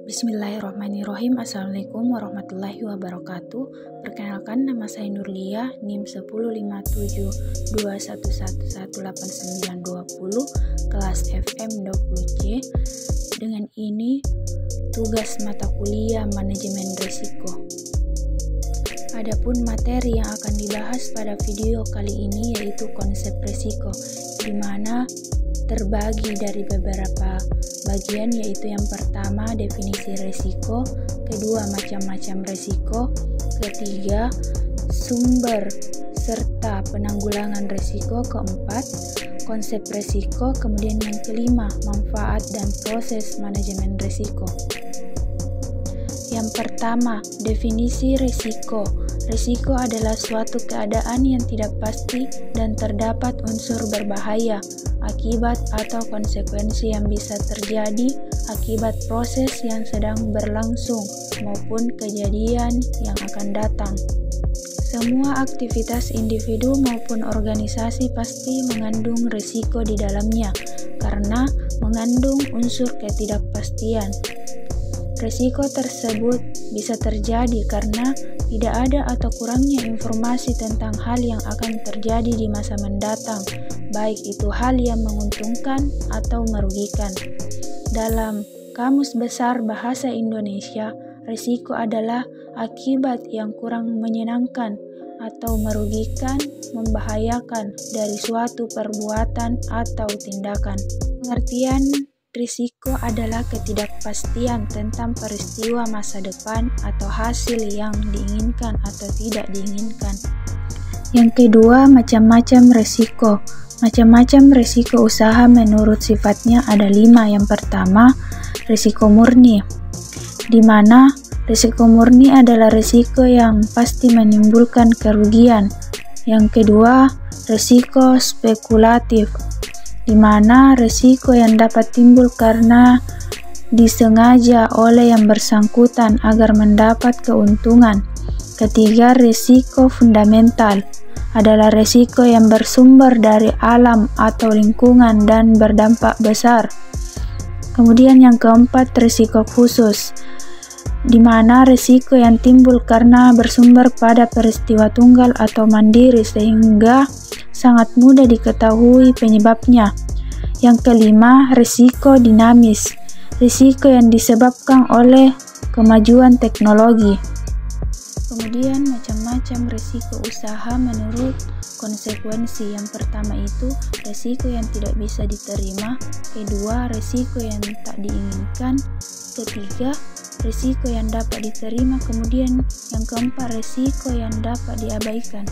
Bismillahirrahmanirrahim. Assalamualaikum warahmatullahi wabarakatuh. Perkenalkan, nama saya Nurlia, NIM 1057211118920, kelas FM 20C. Dengan ini, tugas mata kuliah manajemen risiko. Adapun materi yang akan dibahas pada video kali ini yaitu konsep risiko, di mana terbagi dari beberapa bagian, yaitu yang pertama definisi risiko, kedua macam-macam risiko, ketiga sumber serta penanggulangan risiko, keempat konsep risiko, kemudian yang kelima manfaat dan proses manajemen risiko. Yang pertama, definisi risiko. Risiko adalah suatu keadaan yang tidak pasti dan terdapat unsur berbahaya, akibat atau konsekuensi yang bisa terjadi akibat proses yang sedang berlangsung maupun kejadian yang akan datang. Semua aktivitas individu maupun organisasi pasti mengandung risiko di dalamnya karena mengandung unsur ketidakpastian. Risiko tersebut bisa terjadi karena tidak ada atau kurangnya informasi tentang hal yang akan terjadi di masa mendatang, baik itu hal yang menguntungkan atau merugikan. Dalam Kamus Besar Bahasa Indonesia, risiko adalah akibat yang kurang menyenangkan atau merugikan, membahayakan dari suatu perbuatan atau tindakan. Pengertian risiko adalah ketidakpastian tentang peristiwa masa depan atau hasil yang diinginkan atau tidak diinginkan. Yang kedua, macam-macam risiko. Macam-macam risiko usaha menurut sifatnya ada 5. Yang pertama, risiko murni, di mana risiko murni adalah risiko yang pasti menimbulkan kerugian. Yang kedua, risiko spekulatif, di mana risiko yang dapat timbul karena disengaja oleh yang bersangkutan agar mendapat keuntungan. Ketiga, risiko fundamental adalah risiko yang bersumber dari alam atau lingkungan dan berdampak besar. Kemudian yang keempat, risiko khusus, di mana risiko yang timbul karena bersumber pada peristiwa tunggal atau mandiri sehingga sangat mudah diketahui penyebabnya. Yang kelima, risiko dinamis, risiko yang disebabkan oleh kemajuan teknologi. Kemudian macam-macam risiko usaha menurut konsekuensi. Yang pertama itu risiko yang tidak bisa diterima, kedua risiko yang tak diinginkan, ketiga risiko yang dapat diterima, kemudian yang keempat risiko yang dapat diabaikan.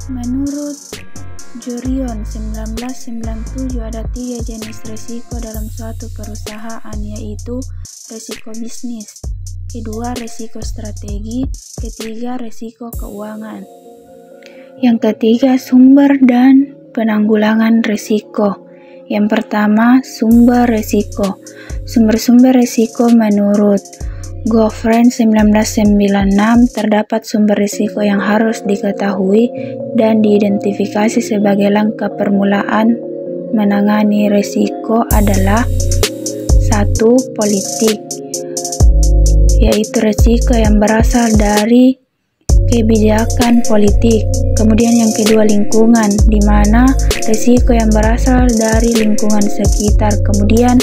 Menurut Jorion 1997 ada 3 jenis risiko dalam suatu perusahaan, yaitu risiko bisnis, kedua risiko strategi, ketiga risiko keuangan. Yang ketiga, sumber dan penanggulangan risiko. Yang pertama, sumber risiko. Sumber-sumber risiko menurut Goffrein 1996 terdapat sumber risiko yang harus diketahui dan diidentifikasi sebagai langkah permulaan menangani risiko adalah 1. Politik, yaitu risiko yang berasal dari kebijakan politik. Kemudian yang kedua, lingkungan, di mana risiko yang berasal dari lingkungan sekitar. Kemudian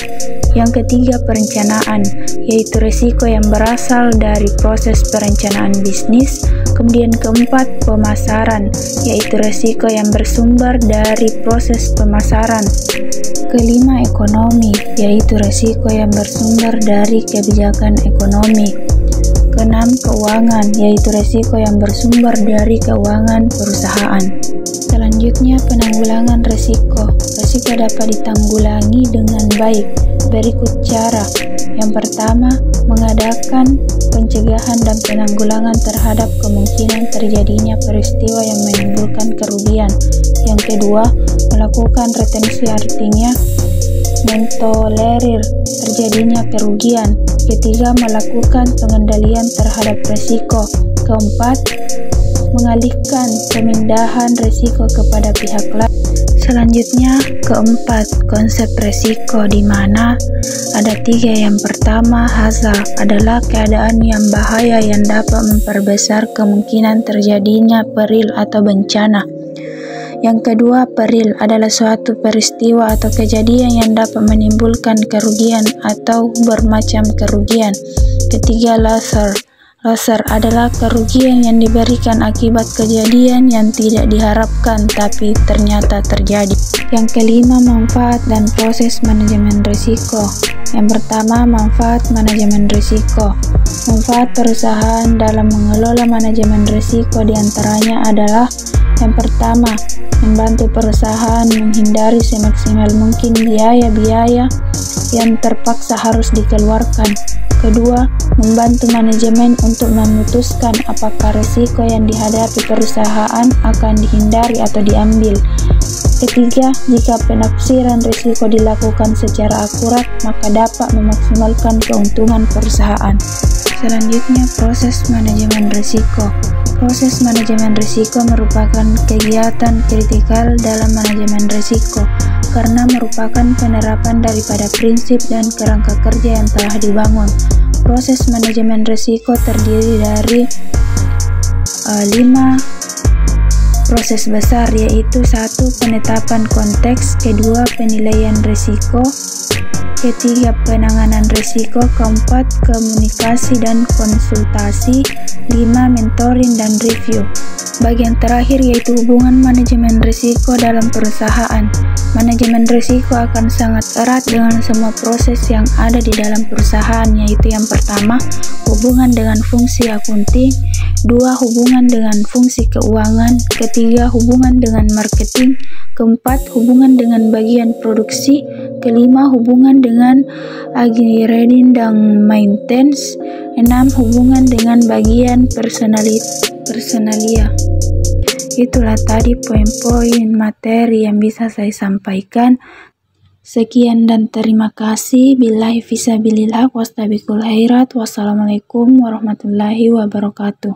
yang ketiga, perencanaan, yaitu risiko yang berasal dari proses perencanaan bisnis. Kemudian keempat, pemasaran, yaitu risiko yang bersumber dari proses pemasaran. Kelima, ekonomi, yaitu risiko yang bersumber dari kebijakan ekonomi. Keenam, keuangan, yaitu risiko yang bersumber dari keuangan perusahaan. Selanjutnya, penanggulangan risiko. Risiko dapat ditanggulangi dengan baik. Berikut cara. Yang pertama, mengadakan pencegahan dan penanggulangan terhadap kemungkinan terjadinya peristiwa yang menimbulkan kerugian. Yang kedua, melakukan retensi, artinya mentolerir terjadinya kerugian. Ketiga, melakukan pengendalian terhadap risiko. Keempat, mengalihkan pemindahan risiko kepada pihak lain. Selanjutnya, keempat, konsep risiko, di mana ada 3. Yang pertama, hazard adalah keadaan yang bahaya yang dapat memperbesar kemungkinan terjadinya peril atau bencana. Yang kedua, peril adalah suatu peristiwa atau kejadian yang dapat menimbulkan kerugian atau bermacam kerugian. Ketiga, loser adalah kerugian yang diberikan akibat kejadian yang tidak diharapkan tapi ternyata terjadi. Yang kelima, manfaat dan proses manajemen risiko. Yang pertama, manfaat manajemen risiko. Manfaat perusahaan dalam mengelola manajemen risiko diantaranya adalah: yang pertama, membantu perusahaan menghindari semaksimal mungkin biaya-biaya yang terpaksa harus dikeluarkan. Kedua, membantu manajemen untuk memutuskan apakah risiko yang dihadapi perusahaan akan dihindari atau diambil. Ketiga, jika penafsiran risiko dilakukan secara akurat, maka dapat memaksimalkan keuntungan perusahaan. Selanjutnya, proses manajemen risiko. Proses manajemen risiko merupakan kegiatan kritikal dalam manajemen risiko karena merupakan penerapan daripada prinsip dan kerangka kerja yang telah dibangun. Proses manajemen risiko terdiri dari 5 proses besar, yaitu 1. Penetapan konteks, kedua, penilaian risiko, ketiga, penanganan risiko, keempat, komunikasi dan konsultasi, 5. Mentoring dan review. Bagian terakhir yaitu hubungan manajemen risiko dalam perusahaan. Manajemen risiko akan sangat erat dengan semua proses yang ada di dalam perusahaan, yaitu yang pertama, hubungan dengan fungsi akunting, 2. hubungan dengan fungsi keuangan, ketiga, hubungan dengan marketing, keempat, hubungan dengan bagian produksi, kelima, hubungan dengan engineering dan maintenance, 6. hubungan dengan bagian personalia. Itulah tadi poin-poin materi yang bisa saya sampaikan. Sekian dan terima kasih. Billahi fisabilillah wastabiqul khairat. Wassalamualaikum warahmatullahi wabarakatuh.